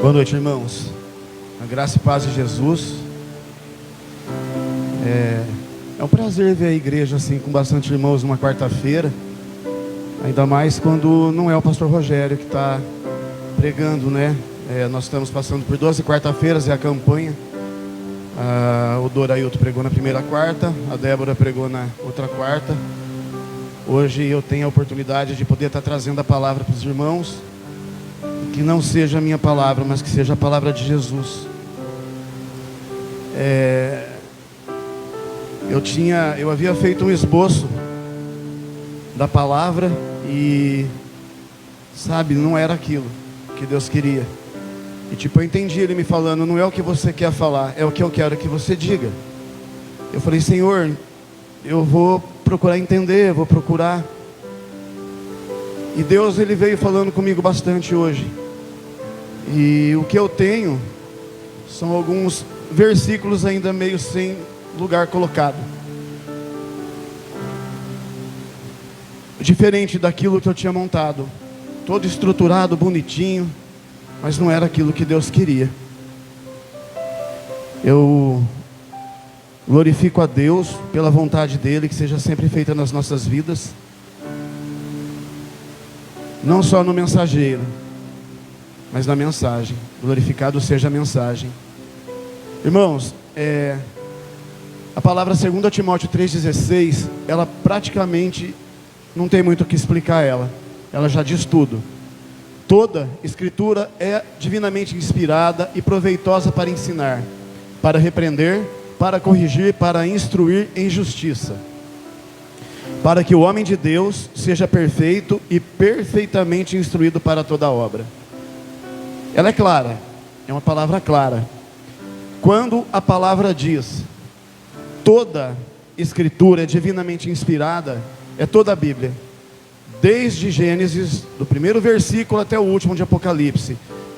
Boa noite, irmãos. A graça e paz de Jesus. É um prazer ver a igreja assim com bastante irmãos numa quarta-feira. Ainda mais quando não é o pastor Rogério que está pregando, né? Nós estamos passando por 12 quarta-feiras, é a campanha. O Dorailton pregou na primeira quarta, a Débora pregou na outra quarta. Hoje eu tenho a oportunidade de poder estar trazendo a palavra para os irmãos. Que não seja a minha palavra, mas que seja a palavra de Jesus. Eu havia feito um esboço da palavra e, sabe, não era aquilo que Deus queria. E eu entendi Ele me falando, não é o que você quer falar, é o que eu quero que você diga. Eu falei, Senhor, eu vou procurar entender, vou procurar. E Deus, Ele veio falando comigo bastante hoje. E o que eu tenho são alguns versículos ainda meio sem lugar colocado. Diferente daquilo que eu tinha montado. Todo estruturado, bonitinho. Mas não era aquilo que Deus queria. Eu glorifico a Deus pela vontade dEle, que seja sempre feita nas nossas vidas. Não só no mensageiro, mas na mensagem. Glorificado seja a mensagem. Irmãos, a palavra 2 Timóteo 3,16, ela praticamente não tem muito o que explicar ela. Ela já diz tudo. Toda escritura é divinamente inspirada e proveitosa para ensinar, para repreender, para corrigir, para instruir em justiça, para que o homem de Deus seja perfeito e perfeitamente instruído para toda obra. Ela é clara, é uma palavra clara. Quando a palavra diz toda escritura é divinamente inspirada, é toda a Bíblia, desde Gênesis, do primeiro versículo até o último de Apocalipse.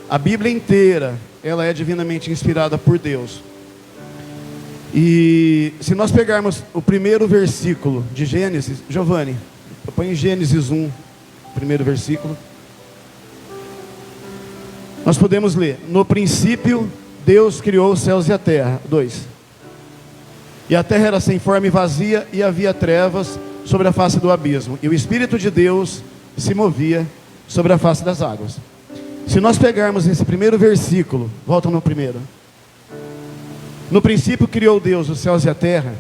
A Bíblia inteira, ela é divinamente inspirada por Deus. E se nós pegarmos o primeiro versículo de Gênesis, Giovanni, põe em Gênesis 1, primeiro versículo. Nós podemos ler: no princípio Deus criou os céus e a terra. 2. E a terra era sem forma e vazia, e havia trevas sobre a face do abismo, e o Espírito de Deus se movia sobre a face das águas. Se nós pegarmos esse primeiro versículo, volta no primeiro. No princípio criou Deus os céus e a terra.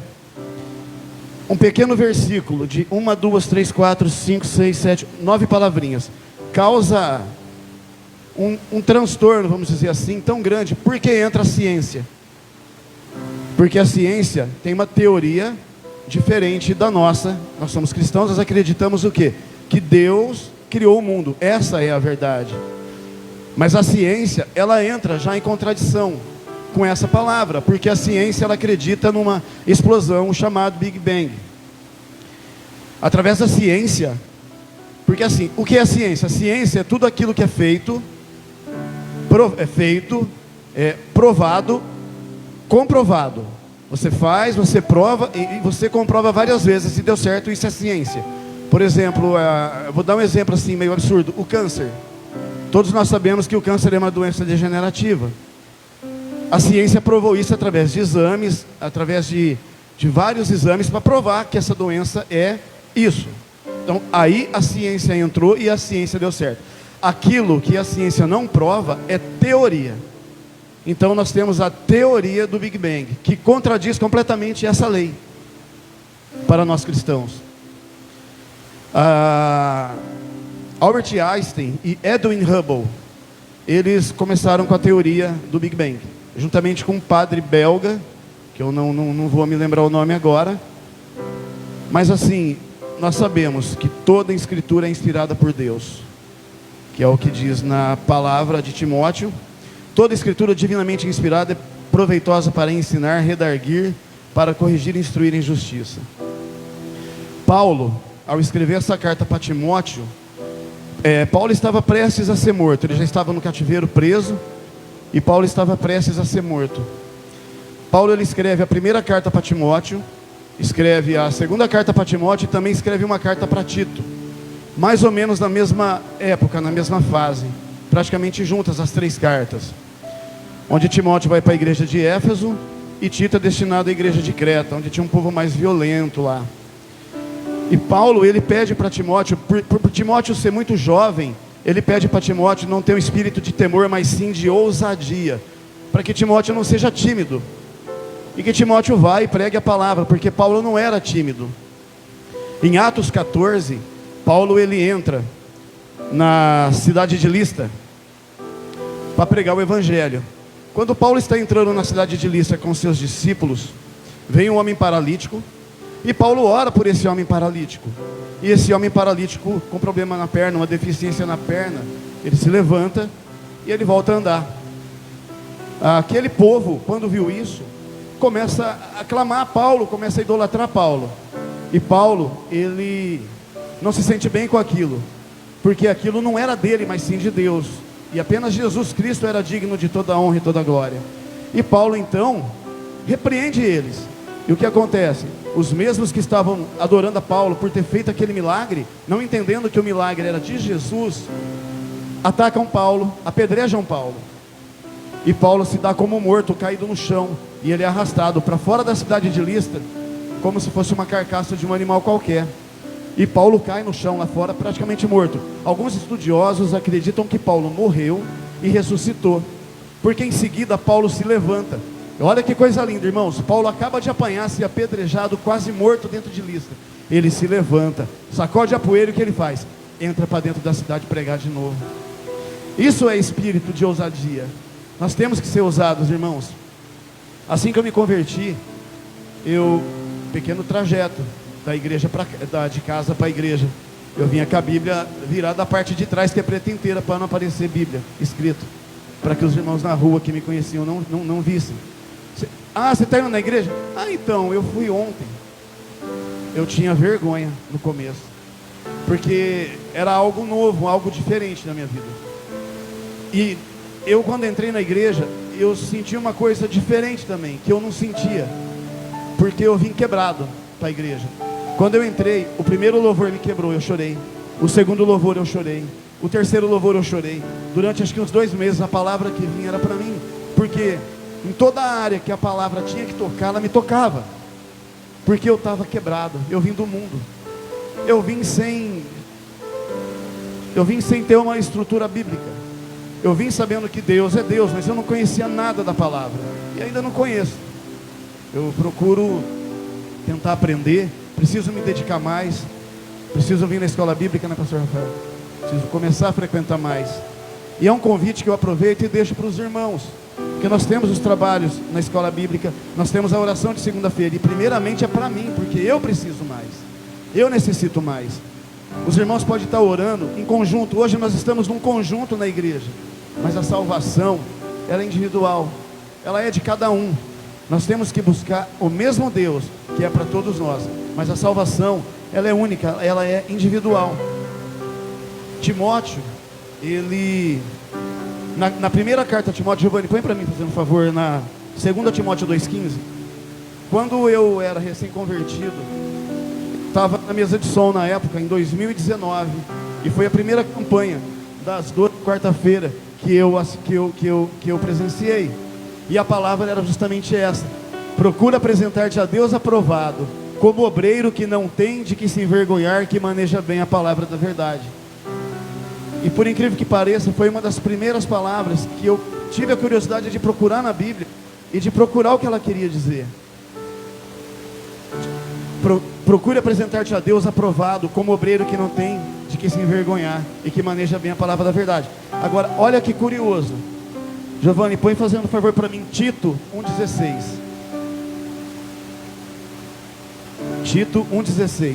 Um pequeno versículo de 1, 2, 3, 4, 5, 6, 7, 9 palavrinhas causa um transtorno, vamos dizer assim, tão grande. Porque entra a ciência. Porque a ciência tem uma teoria diferente da nossa. Nós somos cristãos, nós acreditamos o quê? Que Deus criou o mundo. Essa é a verdade. Mas a ciência, ela entra já em contradição com essa palavra, porque a ciência, ela acredita numa explosão chamada Big Bang. Através da ciência, porque assim, o que é a ciência? A ciência é tudo aquilo que é feito, provado, comprovado. Você faz, você prova e você comprova várias vezes. Se deu certo, isso é ciência. Por exemplo, eu vou dar um exemplo assim meio absurdo: o câncer. Todos nós sabemos que o câncer é uma doença degenerativa. A ciência provou isso através de exames, através de vários exames, para provar que essa doença é isso. Então aí a ciência entrou e a ciência deu certo. Aquilo que a ciência não prova é teoria. Então nós temos a teoria do Big Bang, que contradiz completamente essa lei para nós cristãos. Albert Einstein e Edwin Hubble, eles começaram com a teoria do Big Bang, juntamente com um padre belga, que eu não vou me lembrar o nome agora. Mas assim, nós sabemos que toda a escritura é inspirada por Deus, que é o que diz na palavra de Timóteo. Toda escritura divinamente inspirada é proveitosa para ensinar, redarguir, para corrigir e instruir em justiça. Paulo, ao escrever essa carta para Timóteo, Paulo estava prestes a ser morto. Ele já estava no cativeiro preso, e Paulo estava prestes a ser morto. Paulo, ele escreve a primeira carta para Timóteo, escreve a segunda carta para Timóteo e também escreve uma carta para Tito, mais ou menos na mesma época, na mesma fase, praticamente juntas as 3 cartas, onde Timóteo vai para a igreja de Éfeso e Tito é destinado à igreja de Creta, onde tinha um povo mais violento lá. E Paulo, ele pede para Timóteo, por Timóteo ser muito jovem, ele pede para Timóteo não ter um espírito de temor, mas sim de ousadia, para que Timóteo não seja tímido, e que Timóteo vá e pregue a palavra, porque Paulo não era tímido. Em Atos 14, Paulo ele entra na cidade de Listra para pregar o evangelho. Quando Paulo está entrando na cidade de Listra com seus discípulos, vem um homem paralítico, e Paulo ora por esse homem paralítico. E esse homem paralítico com problema na perna, uma deficiência na perna, ele se levanta e ele volta a andar. Aquele povo, quando viu isso, começa a clamar a Paulo, começa a idolatrar Paulo. E Paulo, ele não se sente bem com aquilo, porque aquilo não era dele, mas sim de Deus. E apenas Jesus Cristo era digno de toda a honra e toda a glória. E Paulo então repreende eles. E o que acontece? Os mesmos que estavam adorando a Paulo por ter feito aquele milagre, não entendendo que o milagre era de Jesus, atacam Paulo, apedrejam Paulo. E Paulo se dá como morto, caído no chão, e ele é arrastado para fora da cidade de Listra, como se fosse uma carcaça de um animal qualquer. E Paulo cai no chão lá fora, praticamente morto. Alguns estudiosos acreditam que Paulo morreu e ressuscitou, porque em seguida Paulo se levanta. Olha que coisa linda, irmãos. Paulo acaba de apanhar, se apedrejado, quase morto dentro de Listra. Ele se levanta, sacode a poeira, e o que ele faz? Entra para dentro da cidade pregar de novo. Isso é espírito de ousadia. Nós temos que ser ousados, irmãos. Assim que eu me converti, pequeno trajeto da igreja de casa para a igreja, eu vinha com a Bíblia virada da parte de trás, que é preta inteira, para não aparecer Bíblia escrito, para que os irmãos na rua que me conheciam não vissem. Você está indo na igreja? Então, eu fui ontem. Eu tinha vergonha no começo, porque era algo novo, algo diferente na minha vida. E eu, quando entrei na igreja, eu senti uma coisa diferente também, que eu não sentia, porque eu vim quebrado para a igreja. Quando eu entrei, o primeiro louvor me quebrou, eu chorei. O segundo louvor eu chorei. O terceiro louvor eu chorei. Durante acho que uns 2 meses, a palavra que vinha era para mim, porque em toda a área que a palavra tinha que tocar, ela me tocava, porque eu estava quebrado. Eu vim do mundo, eu vim sem ter uma estrutura bíblica. Eu vim sabendo que Deus é Deus, mas eu não conhecia nada da palavra, e ainda não conheço. Eu procuro tentar aprender, preciso me dedicar mais, preciso vir na escola bíblica, né, pastor Rafael? Preciso começar a frequentar mais. E é um convite que eu aproveito e deixo para os irmãos, porque nós temos os trabalhos na escola bíblica, nós temos a oração de segunda-feira, e primeiramente é para mim, porque eu preciso mais, eu necessito mais. Os irmãos podem estar orando em conjunto. Hoje nós estamos num conjunto na igreja, mas a salvação, ela é individual, ela é de cada um. Nós temos que buscar o mesmo Deus, que é para todos nós, mas a salvação, ela é única, ela é individual. Timóteo, ele, na primeira carta a Timóteo, Giovanni, põe para mim, fazendo um favor, na 2 Timóteo 2,15. Quando eu era recém-convertido, estava na mesa de som na época, em 2019, e foi a primeira campanha das 12 de quarta-feira que eu presenciei, e a palavra era justamente essa: procura apresentar-te a Deus aprovado, como obreiro que não tem de que se envergonhar, que maneja bem a palavra da verdade. E por incrível que pareça, foi uma das primeiras palavras que eu tive a curiosidade de procurar na Bíblia, e de procurar o que ela queria dizer. Procure apresentar-te a Deus aprovado, como obreiro que não tem de que se envergonhar, e que maneja bem a palavra da verdade. Agora, olha que curioso. Giovanni, põe fazendo um favor para mim, Tito 1,16. Tito 1,16.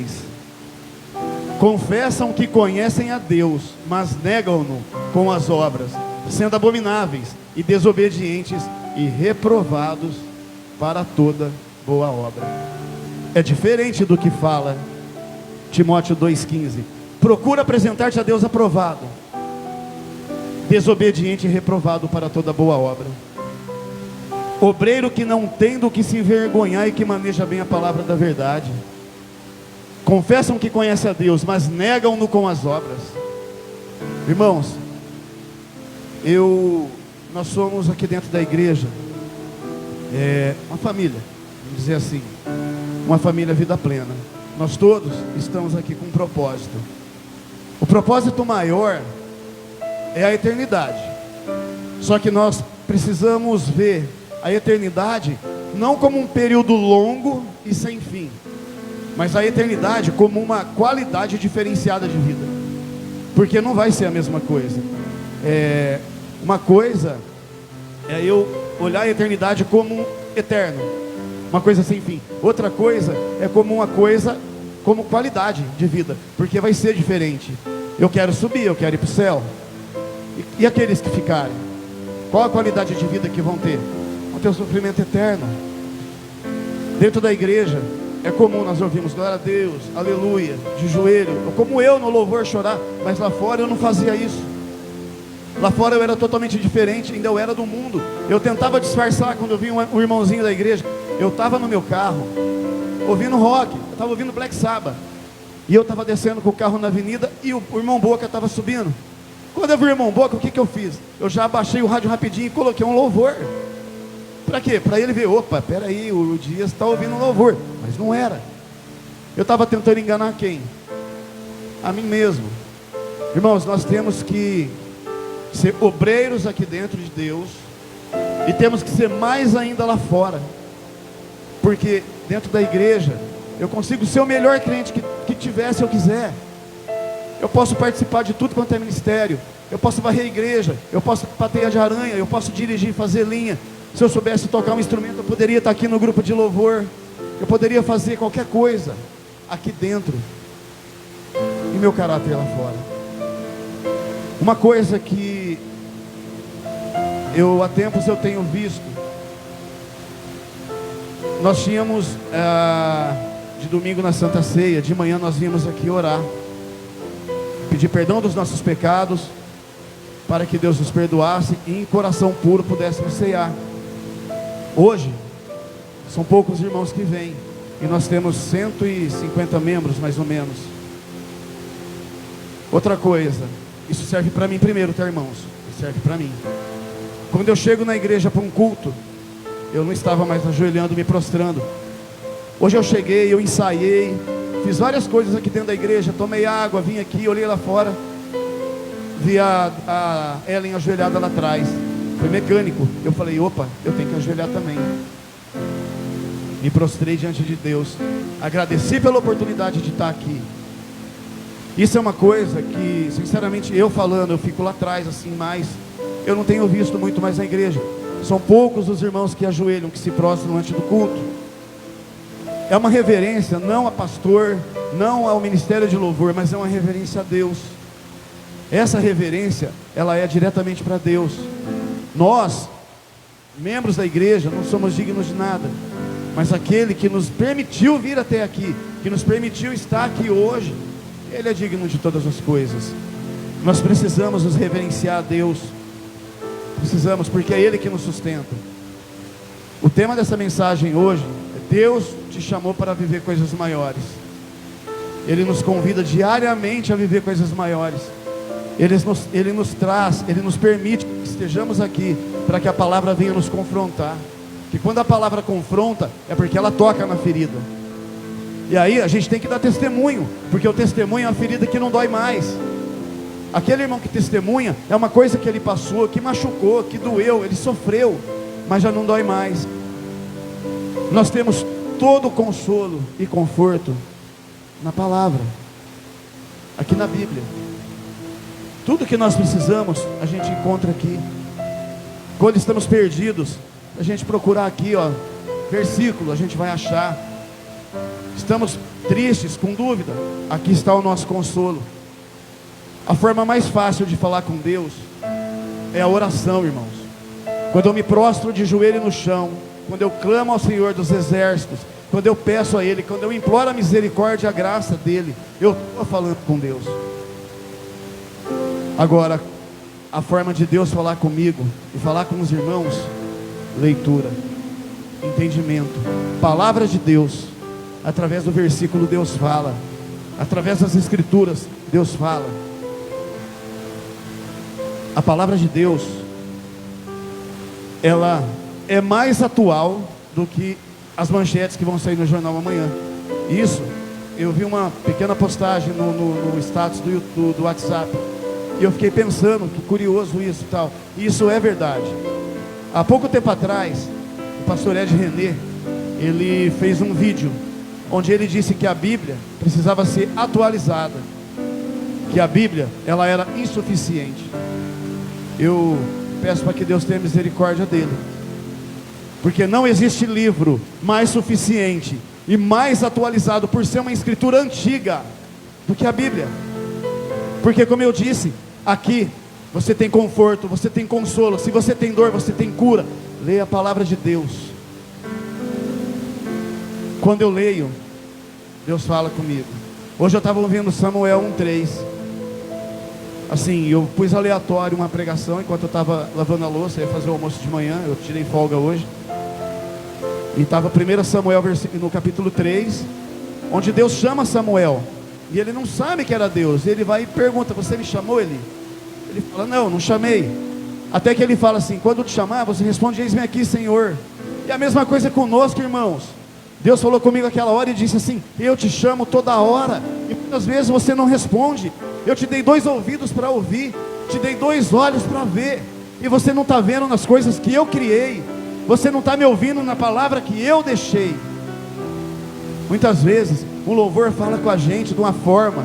Confessam que conhecem a Deus, mas negam-no com as obras, sendo abomináveis e desobedientes e reprovados para toda boa obra. É diferente do que fala Timóteo 2,15. Procura apresentar-te a Deus aprovado, desobediente e reprovado para toda boa obra. Obreiro que não tem do que se envergonhar e que maneja bem a palavra da verdade. Confessam que conhecem a Deus, mas negam-no com as obras. Irmãos, Nós somos aqui dentro da igreja uma família, vamos dizer assim, uma família vida plena. Nós todos estamos aqui com um propósito. O propósito maior é a eternidade. Só que nós precisamos ver a eternidade não como um período longo e sem fim, mas a eternidade como uma qualidade diferenciada de vida. Porque não vai ser a mesma coisa. Uma coisa é eu olhar a eternidade como eterno, uma coisa sem fim. Outra coisa é como uma coisa, como qualidade de vida, porque vai ser diferente. Eu quero subir, eu quero ir para o céu. E aqueles que ficarem, qual a qualidade de vida que vão ter? Vão ter o sofrimento eterno. Dentro da igreja é comum nós ouvirmos glória a Deus, aleluia, de joelho, como eu no louvor chorar, mas lá fora eu não fazia isso. Lá fora eu era totalmente diferente, ainda eu era do mundo. Eu tentava disfarçar quando eu vi um irmãozinho da igreja. Eu estava no meu carro, ouvindo rock, eu estava ouvindo Black Sabbath, e eu estava descendo com o carro na avenida, e o irmão Boca estava subindo. Quando eu vi o irmão Boca, o que eu fiz? Eu já abaixei o rádio rapidinho e coloquei um louvor. Para quê? Para ele ver, opa, peraí, o Dias está ouvindo um louvor. Mas não era. Eu estava tentando enganar quem? A mim mesmo. Irmãos, nós temos que ser obreiros aqui dentro de Deus, e temos que ser mais ainda lá fora. Porque dentro da igreja eu consigo ser o melhor crente que tiver, se eu quiser. Eu posso participar de tudo quanto é ministério. Eu posso varrer a igreja, eu posso patear de aranha, eu posso dirigir, fazer linha. Se eu soubesse tocar um instrumento, eu poderia estar aqui no grupo de louvor. Eu poderia fazer qualquer coisa aqui dentro, e meu caráter lá fora. Uma coisa que há tempos eu tenho visto. Nós tínhamos de domingo na Santa Ceia, de manhã nós vínhamos aqui orar, pedir perdão dos nossos pecados, para que Deus nos perdoasse e em coração puro pudéssemos ceiar. Hoje são poucos irmãos que vêm, e nós temos 150 membros mais ou menos. Outra coisa, isso serve para mim primeiro, tá, irmãos? Isso serve para mim. Quando eu chego na igreja para um culto, eu não estava mais ajoelhando, me prostrando. Hoje eu cheguei, eu ensaiei, fiz várias coisas aqui dentro da igreja, tomei água, vim aqui, olhei lá fora, vi a Ellen ajoelhada lá atrás. Foi mecânico. Eu falei, opa, eu tenho que ajoelhar também. Me prostrei diante de Deus, agradeci pela oportunidade de estar aqui. Isso é uma coisa que, sinceramente, eu falando, eu fico lá atrás assim, mas eu não tenho visto muito mais na igreja. São poucos os irmãos que ajoelham, que se prostram antes do culto. É uma reverência, não a pastor, não ao ministério de louvor, mas é uma reverência a Deus. Essa reverência, ela é diretamente para Deus. Nós, membros da igreja, não somos dignos de nada, mas aquele que nos permitiu vir até aqui, que nos permitiu estar aqui hoje, Ele é digno de todas as coisas. Nós precisamos nos reverenciar a Deus. Precisamos, porque é Ele que nos sustenta. O tema dessa mensagem hoje é: Deus te chamou para viver coisas maiores. Ele nos convida diariamente a viver coisas maiores. Ele nos traz, Ele nos permite que estejamos aqui, para que a palavra venha nos confrontar. Que quando a palavra confronta, é porque ela toca na ferida. E aí a gente tem que dar testemunho, porque o testemunho é uma ferida que não dói mais. Aquele irmão que testemunha é uma coisa que ele passou, que machucou, que doeu, ele sofreu, mas já não dói mais. Nós temos todo o consolo e conforto na palavra, aqui na Bíblia. Tudo que nós precisamos, a gente encontra aqui. Quando estamos perdidos, a gente procurar aqui, ó, versículo, a gente vai achar. Estamos tristes, com dúvida, aqui está o nosso consolo. A forma mais fácil de falar com Deus é a oração, irmãos. Quando eu me prostro de joelho no chão, quando eu clamo ao Senhor dos exércitos, quando eu peço a Ele, quando eu imploro a misericórdia e a graça dEle, eu estou falando com Deus. Agora, a forma de Deus falar comigo e falar com os irmãos: leitura, entendimento, palavra de Deus. Através do versículo Deus fala, através das escrituras Deus fala. A palavra de Deus, ela é mais atual do que as manchetes que vão sair no jornal amanhã. Isso, eu vi uma pequena postagem no status do WhatsApp, e eu fiquei pensando, que curioso isso e tal. E isso é verdade. Há pouco tempo atrás, o pastor Ed René, ele fez um vídeo, onde ele disse que a Bíblia precisava ser atualizada, que a Bíblia, ela era insuficiente. Eu peço para que Deus tenha misericórdia dele, porque não existe livro mais suficiente e mais atualizado, por ser uma escritura antiga, do que a Bíblia. Porque, como eu disse, aqui você tem conforto, você tem consolo. Se você tem dor, você tem cura. Leia a palavra de Deus. Quando eu leio, Deus fala comigo. Hoje eu estava ouvindo Samuel 1:3. Assim, eu pus aleatório uma pregação enquanto eu estava lavando a louça. Eu ia fazer o almoço de manhã, eu tirei folga hoje. E estava 1 Samuel no capítulo 3, onde Deus chama Samuel. E ele não sabe que era Deus. Ele vai e pergunta: você me chamou, Eli? Ele fala: não chamei. Até que ele fala assim: quando eu te chamar, você responde: eis-me aqui, Senhor. E a mesma coisa conosco, irmãos. Deus falou comigo aquela hora e disse assim: eu te chamo toda hora, e muitas vezes você não responde. Eu te dei 2 ouvidos para ouvir, te dei 2 olhos para ver, e você não está vendo nas coisas que eu criei. Você não está me ouvindo na palavra que eu deixei. Muitas vezes o louvor fala com a gente de uma forma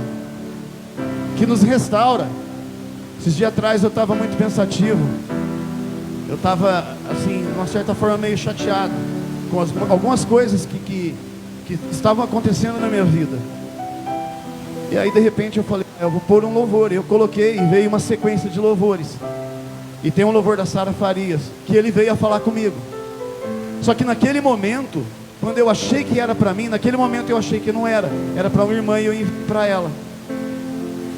que nos restaura. Esses dias atrás eu estava muito pensativo. Eu estava assim, de uma certa forma meio chateado com algumas coisas que estavam acontecendo na minha vida. E aí de repente eu falei: eu vou pôr um louvor. Eu coloquei e veio uma sequência de louvores. E tem um louvor da Sara Farias, que ele veio a falar comigo. Só que naquele momento, quando eu achei que era para mim, naquele momento eu achei que não era. Era para uma irmã e eu enviei para ela.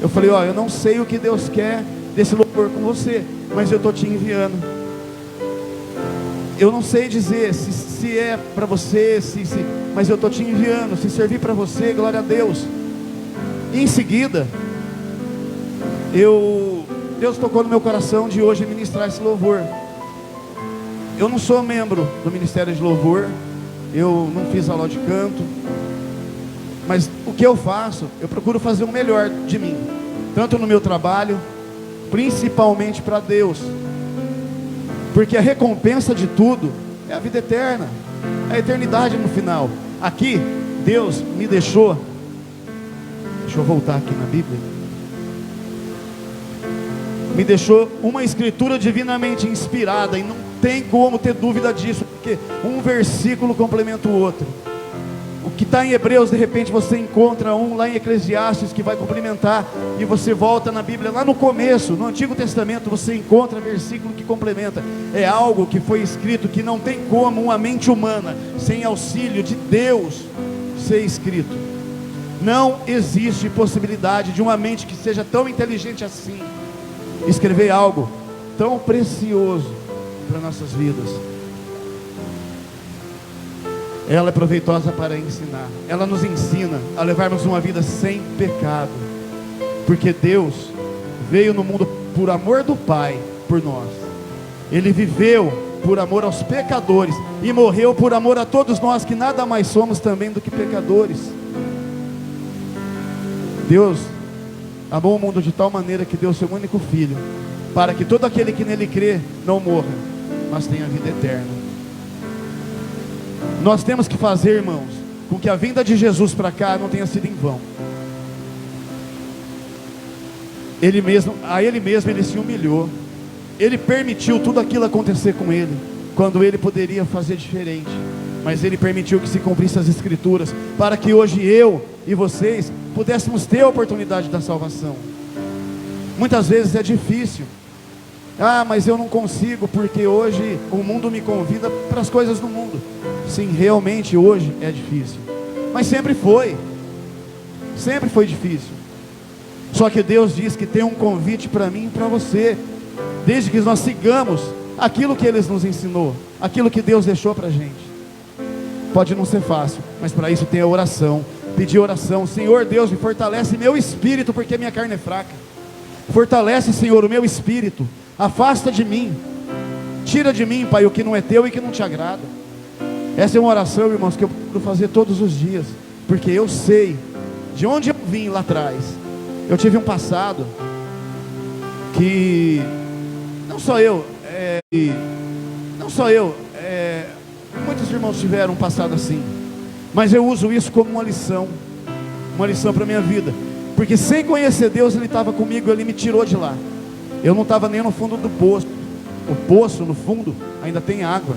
Eu falei: eu não sei o que Deus quer desse louvor com você, mas eu estou te enviando. Eu não sei dizer se é para você, mas eu estou te enviando. Se servir para você, glória a Deus. E em seguida, Deus tocou no meu coração de hoje ministrar esse louvor. Eu não sou membro do Ministério de Louvor, eu não fiz aula de canto, mas o que eu faço, eu procuro fazer o melhor de mim, tanto no meu trabalho, principalmente para Deus, porque a recompensa de tudo é a vida eterna, a eternidade no final. Aqui, Deus me deixou, deixa eu voltar aqui na Bíblia, me deixou uma escritura divinamente inspirada, e não tem como ter dúvida disso, porque um versículo complementa o outro. O que está em Hebreus, de repente você encontra um lá em Eclesiastes que vai complementar, e você volta na Bíblia, lá no começo, no Antigo Testamento, você encontra versículo que complementa. É algo que foi escrito, que não tem como uma mente humana, sem auxílio de Deus, ser escrito. Não existe possibilidade de uma mente que seja tão inteligente assim escrever algo tão precioso para nossas vidas. Ela é proveitosa para ensinar. Ela nos ensina a levarmos uma vida sem pecado, porque Deus veio no mundo por amor do Pai por nós. Ele viveu por amor aos pecadores e morreu por amor a todos nós, que nada mais somos também do que pecadores. Deus amou o mundo de tal maneira que deu seu único Filho, para que todo aquele que nele crê não morra, mas tenha vida eterna. Nós temos que fazer, irmãos, com que a vinda de Jesus para cá não tenha sido em vão. A Ele mesmo Ele se humilhou. Ele permitiu tudo aquilo acontecer com Ele, quando Ele poderia fazer diferente. Mas Ele permitiu que se cumprisse as Escrituras, para que hoje eu e vocês pudéssemos ter a oportunidade da salvação. Muitas vezes é difícil. Mas eu não consigo, porque hoje o mundo me convida para as coisas do mundo. Sim, realmente hoje é difícil, mas sempre foi difícil. Só que Deus diz que tem um convite para mim e para você, desde que nós sigamos aquilo que Ele nos ensinou, aquilo que Deus deixou para a gente. Pode não ser fácil, mas para isso tem a oração. Pedir oração: Senhor Deus, me fortalece meu espírito, porque minha carne é fraca. Fortalece, Senhor, o meu espírito, Afasta de mim. Tira de mim, Pai, o que não é teu e que não te agrada. Essa é uma oração, irmãos, que eu procuro fazer todos os dias, porque eu sei de onde eu vim lá atrás. Eu tive um passado que não só eu, muitos irmãos tiveram um passado assim, mas eu uso isso como uma lição para a minha vida, porque sem conhecer Deus, Ele estava comigo, Ele me tirou de lá. Eu não estava nem no fundo do poço. O poço no fundo ainda tem água.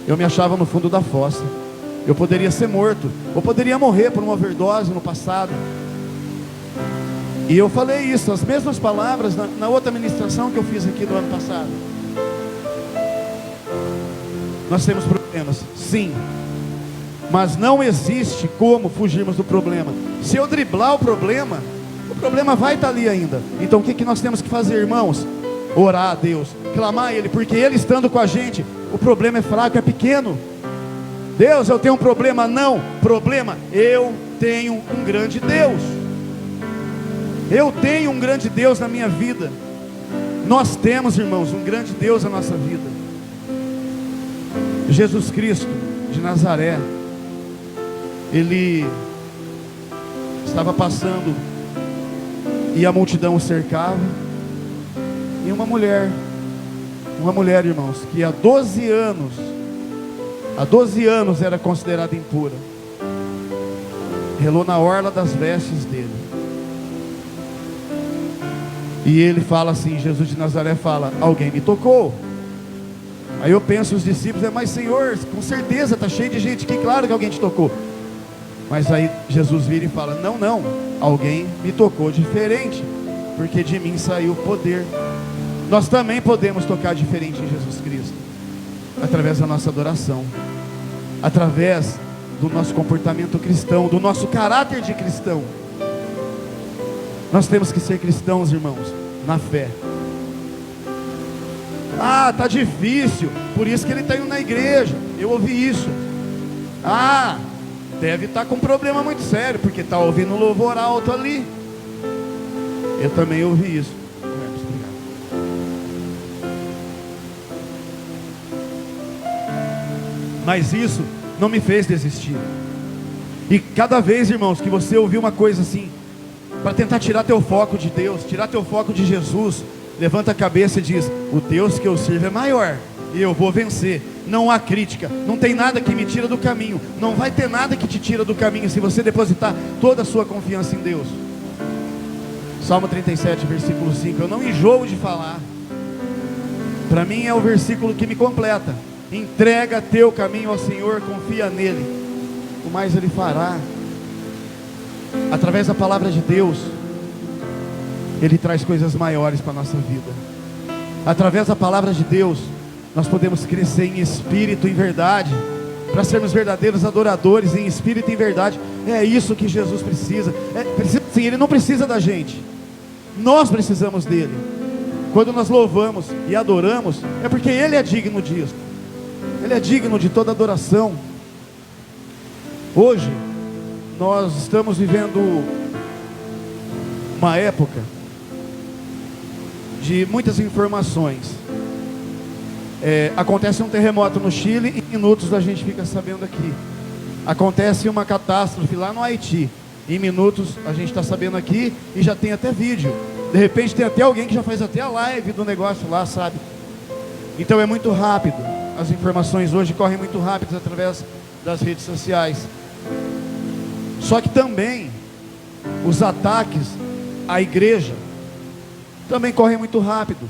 Eu me achava no fundo da fossa. Eu poderia ser morto, ou poderia morrer por uma overdose no passado. E eu falei isso, as mesmas palavras na outra ministração que eu fiz aqui no ano passado. Nós temos problemas, sim, mas não existe como fugirmos do problema. Se eu driblar o problema vai estar ali ainda. Então o que nós temos que fazer, irmãos? Orar a Deus, clamar a Ele, porque Ele estando com a gente, o problema é fraco, é pequeno. Deus, eu tenho um problema. Não, problema, eu tenho um grande Deus. Eu tenho um grande Deus na minha vida. Nós temos, irmãos, um grande Deus na nossa vida. Jesus Cristo de Nazaré, Ele estava passando e a multidão o cercava, e uma mulher, irmãos, que há 12 anos era considerada impura, relou na orla das vestes dele. E ele fala assim, Jesus de Nazaré fala: alguém me tocou. Aí eu penso, os discípulos, mas Senhor, com certeza está cheio de gente aqui, claro que alguém te tocou. Mas aí Jesus vira e fala: não, alguém me tocou diferente, porque de mim saiu poder. Nós também podemos tocar diferente em Jesus Cristo, através da nossa adoração, através do nosso comportamento cristão, do nosso caráter de cristão. Nós temos que ser cristãos, irmãos, na fé. Ah, está difícil, por isso que ele está indo na igreja. Eu ouvi isso. Ah, deve estar com um problema muito sério, porque está ouvindo um louvor alto ali. Eu também ouvi isso. Mas isso não me fez desistir. E cada vez, irmãos, que você ouvir uma coisa assim, para tentar tirar teu foco de Deus, tirar teu foco de Jesus, levanta a cabeça e diz: o Deus que eu sirvo é maior, e eu vou vencer. Não há crítica, não tem nada que me tira do caminho, não vai ter nada que te tira do caminho, se você depositar toda a sua confiança em Deus. Salmo 37, versículo 5, eu não enjoo de falar. Para mim é o versículo que me completa. Entrega teu caminho ao Senhor, confia nele, o mais Ele fará. Através da palavra de Deus, Ele traz coisas maiores para a nossa vida. Através da palavra de Deus, nós podemos crescer em espírito e em verdade, para sermos verdadeiros adoradores em espírito e em verdade. É isso que Jesus precisa. Sim, Ele não precisa da gente, nós precisamos dele. Quando nós louvamos e adoramos, é porque Ele é digno disso. Ele é digno de toda adoração. Hoje nós estamos vivendo uma época de muitas informações. Acontece um terremoto no Chile, em minutos a gente fica sabendo aqui. Acontece uma catástrofe lá no Haiti, em minutos a gente está sabendo aqui, e já tem até vídeo. De repente tem até alguém que já faz até a live do negócio lá, sabe? Então é muito rápido. As informações hoje correm muito rápidas através das redes sociais. Só que também os ataques à igreja também correm muito rápido.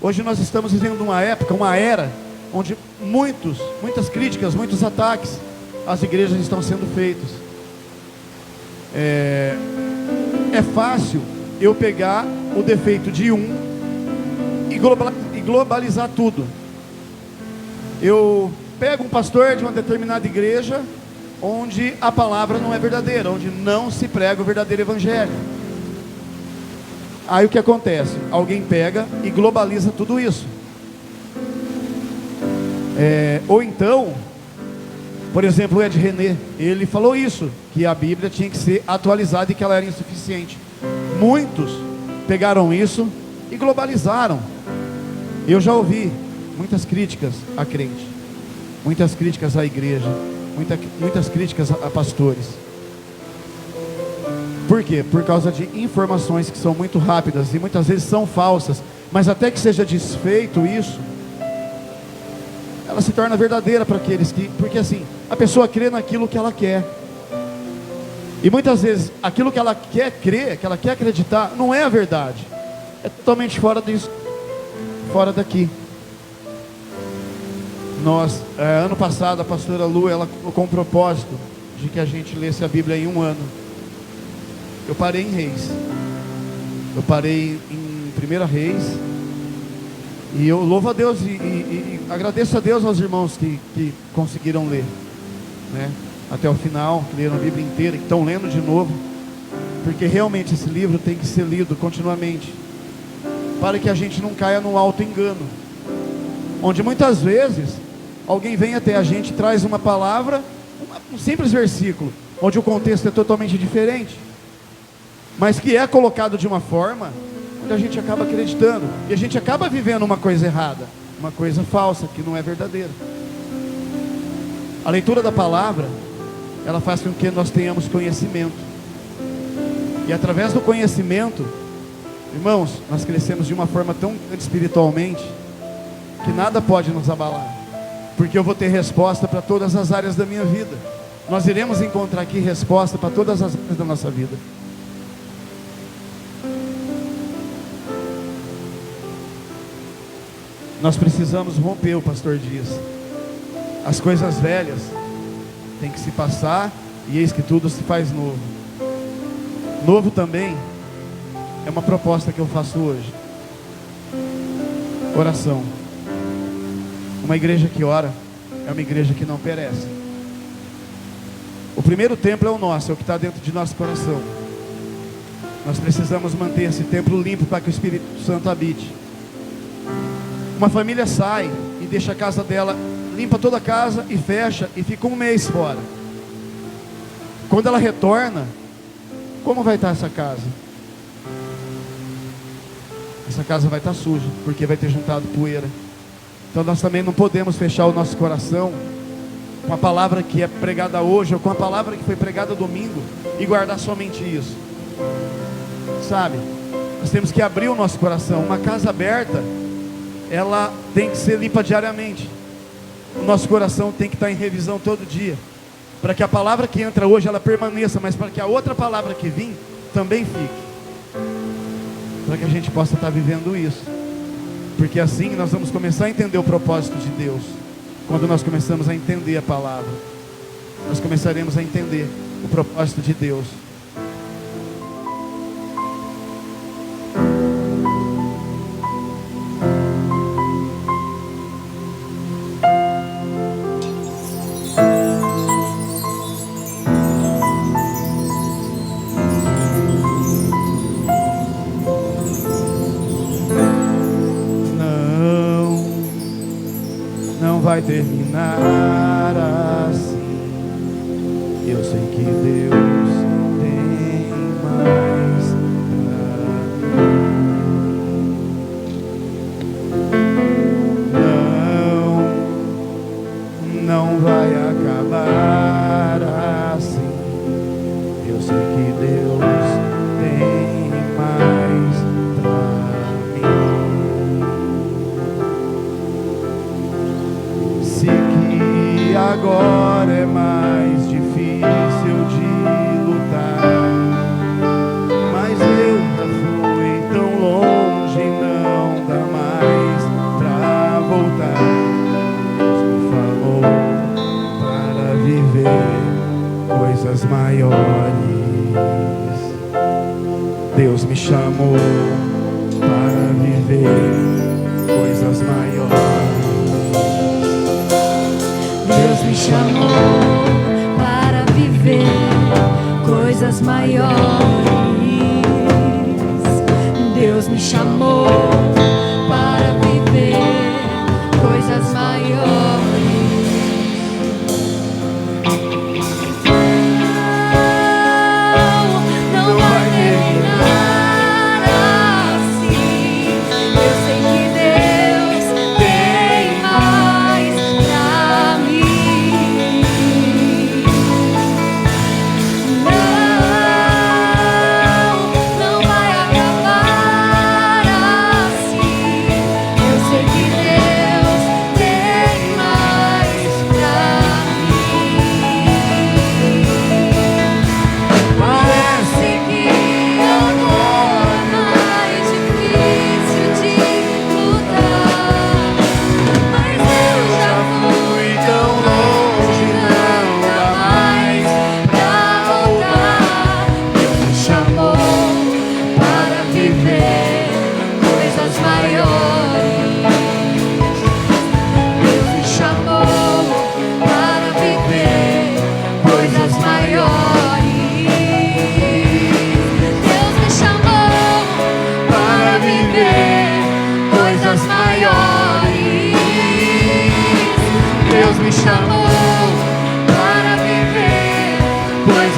Hoje nós estamos vivendo uma época, uma era, onde muitas críticas, muitos ataques às igrejas estão sendo feitos. É fácil eu pegar o defeito de um e globalizar tudo. Eu pego um pastor de uma determinada igreja onde a palavra não é verdadeira, onde não se prega o verdadeiro evangelho. Aí o que acontece? Alguém pega e globaliza tudo isso. Ou então, por exemplo, o Ed René, ele falou isso, que a Bíblia tinha que ser atualizada e que ela era insuficiente. Muitos pegaram isso e globalizaram. Eu já ouvi muitas críticas a crente, muitas críticas à igreja, muitas críticas a pastores. Por quê? Por causa de informações que são muito rápidas e muitas vezes são falsas, mas até que seja desfeito isso, ela se torna verdadeira para aqueles que... Porque assim, a pessoa crê naquilo que ela quer, e muitas vezes aquilo que ela quer crer, que ela quer acreditar, não é a verdade, é totalmente fora disso, fora daqui. Nós, ano passado, a pastora Lu, ela colocou um propósito de que a gente lesse a Bíblia em um ano. Eu parei em Reis, eu parei em 1 Reis, e eu louvo a Deus e agradeço a Deus aos irmãos que conseguiram ler, né, até o final, que leram a Bíblia inteira, que estão lendo de novo, porque realmente esse livro tem que ser lido continuamente, para que a gente não caia no alto engano, onde muitas vezes alguém vem até a gente e traz uma palavra, um simples versículo, onde o contexto é totalmente diferente, mas que é colocado de uma forma onde a gente acaba acreditando, e a gente acaba vivendo uma coisa errada, uma coisa falsa, que não é verdadeira. A leitura da palavra, ela faz com que nós tenhamos conhecimento, e através do conhecimento, irmãos, nós crescemos de uma forma tão grande espiritualmente, que nada pode nos abalar, porque eu vou ter resposta para todas as áreas da minha vida. Nós iremos encontrar aqui resposta para todas as áreas da nossa vida. Nós precisamos romper, o pastor diz, as coisas velhas tem que se passar, e eis que tudo se faz novo. Novo também é uma proposta que eu faço hoje. Oração. Uma igreja que ora é uma igreja que não perece. O primeiro templo é o nosso, é o que está dentro de nosso coração. Nós precisamos manter esse templo limpo para que o Espírito Santo habite. Uma família sai e deixa a casa dela, limpa toda a casa e fecha e fica um mês fora. Quando ela retorna, como vai estar essa casa? Essa casa vai estar suja, porque vai ter juntado poeira. Então nós também não podemos fechar o nosso coração com a palavra que é pregada hoje, ou com a palavra que foi pregada domingo, e guardar somente isso, sabe? Nós temos que abrir o nosso coração. Uma casa aberta, ela tem que ser limpa diariamente. O nosso coração tem que estar em revisão todo dia, para que a palavra que entra hoje, ela permaneça, mas para que a outra palavra que vem, também fique, para que a gente possa estar vivendo isso, porque assim nós vamos começar a entender o propósito de Deus. Quando nós começamos a entender a palavra, nós começaremos a entender o propósito de Deus. Vai terminar assim. Eu sei que Deus tem mais pra mim. Não vai acabar assim. Eu sei que Deus tem mais pra mim. Se que agora é mais difícil de lutar, mas eu já fui tão longe, não dá mais pra voltar. Deus me falou para viver coisas maiores. Deus me chamou para viver coisas maiores. Deus me chamou para viver coisas maiores. Deus me chamou para viver coisas maiores. Não vai terminar assim. Eu sei que Deus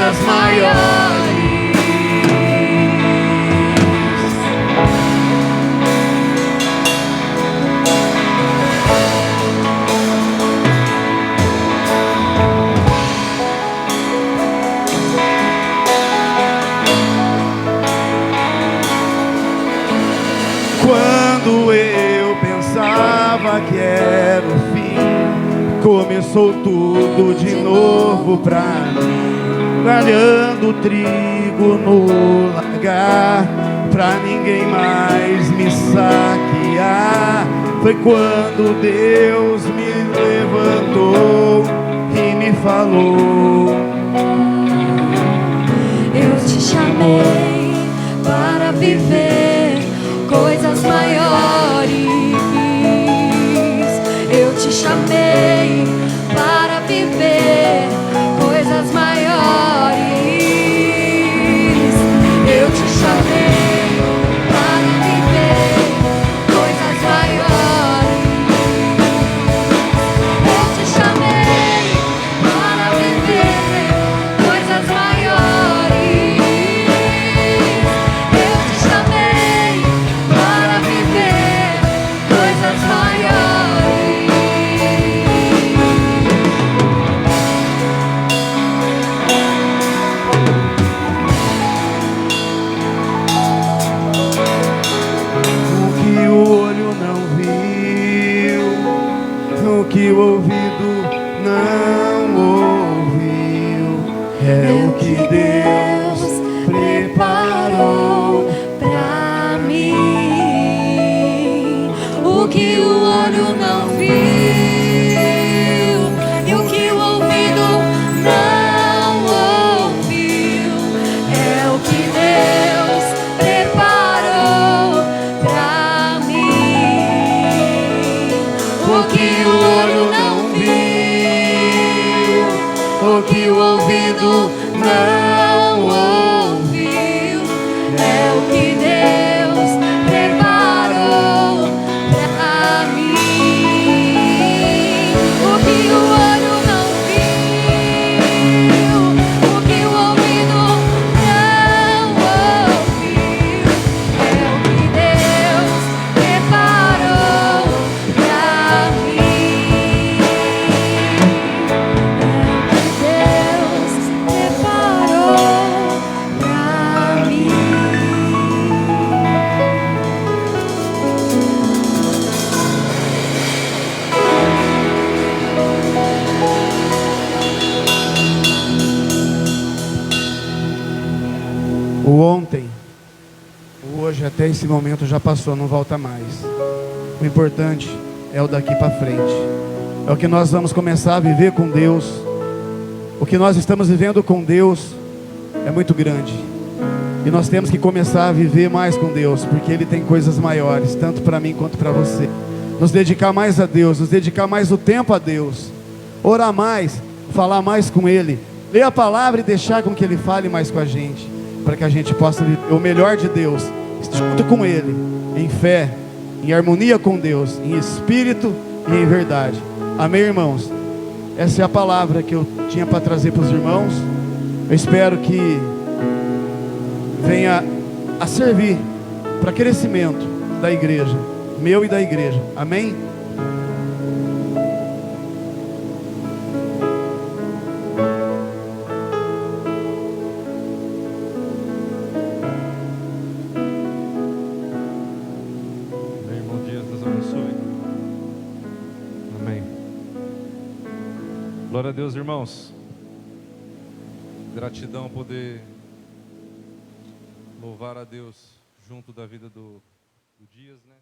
coisas maiores. Quando eu pensava que era o fim, começou tudo de novo pra mim, galhando trigo no lagar, pra ninguém mais me saquear. Foi quando Deus me levantou e me falou: eu te chamei para viver coisas maiores. Eu te chamei para viver coisas maiores. Eu te chamei para viver coisas maiores. Eu te chamei para viver coisas maiores. Eu te chamei para viver coisas maiores. O que o olho não viu, o que o ouvido não ouviu, é o que Deus preparou pra mim. O que o olho não viu e o que o ouvido não ouviu, é o que Deus preparou pra mim. O que o olho não viu, o que o ouvido não ouviu, é o que Deus preparou pra mim. O que o olho não viu, o que o ouvido não ouviu, é o que Deus preparou pra mim. É o que Deus preparou pra mim. O ontem, o hoje, até esse momento já passou, não volta mais. O importante é o daqui para frente. É o que nós vamos começar a viver com Deus. O que nós estamos vivendo com Deus é muito grande. E nós temos que começar a viver mais com Deus, porque Ele tem coisas maiores, tanto para mim quanto para você. Nos dedicar mais a Deus, nos dedicar mais o tempo a Deus. Orar mais, falar mais com Ele. Ler a palavra e deixar com que Ele fale mais com a gente, para que a gente possa viver o melhor de Deus, junto com Ele, em fé, em harmonia com Deus, em espírito e em verdade. Amém, irmãos? Essa é a palavra que eu tinha para trazer para os irmãos. Eu espero que venha a servir para crescimento da igreja, meu e da igreja. Amém? Amém, irmão Dias, Deus abençoe. Amém. Glória a Deus, irmãos. Gratidão poder louvar a Deus junto da vida do Dias, né?